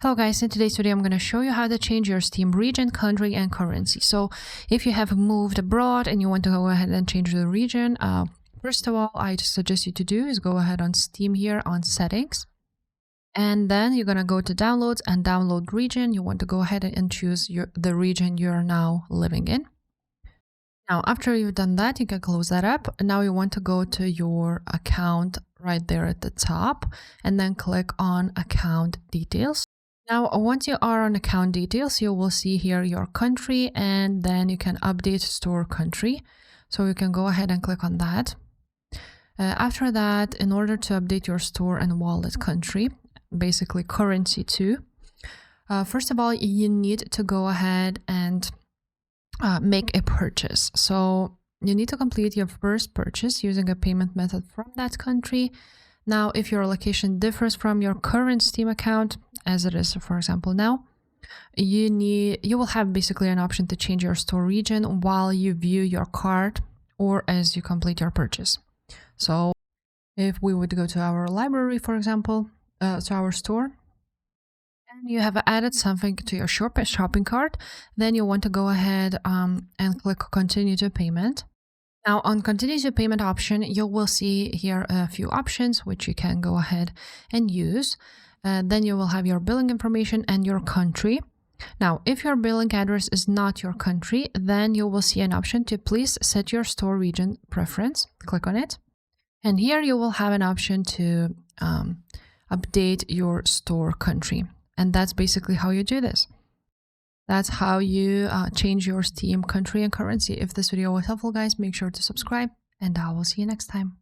Hello guys, in today's video I'm going to show you how to change your Steam region, country and currency. So if you have moved abroad and you want to go ahead and change the region, first of all, I suggest you to do is go ahead on Steam here on settings. And then you're going to go to downloads and download region. You want to go ahead and choose the region you're now living in. Now, after you've done that, you can close that up. Now you want to go to your account right there at the top and then click on account details. Now, once you are on account details, you will see here your country and then you can update store country. So you can go ahead and click on that. After that, in order to update your store and wallet country, basically currency too, first of all, you need to go ahead and make a purchase. So you need to complete your first purchase using a payment method from that country. Now, if your location differs from your current Steam account, as it is, for example, now, you will have basically an option to change your store region while you view your cart or as you complete your purchase. So if we would go to our library, for example, to our store, and you have added something to your shopping cart, then you want to go ahead and click continue to payment. Now on continue to payment option, you will see here a few options which you can go ahead and use. Then you will have your billing information and your country. Now, if your billing address is not your country, then you will see an option to please set your store region preference. Click on it. And here you will have an option to update your store country. And that's basically how you do this. That's how you change your Steam country and currency. If this video was helpful, guys, make sure to subscribe and I will see you next time.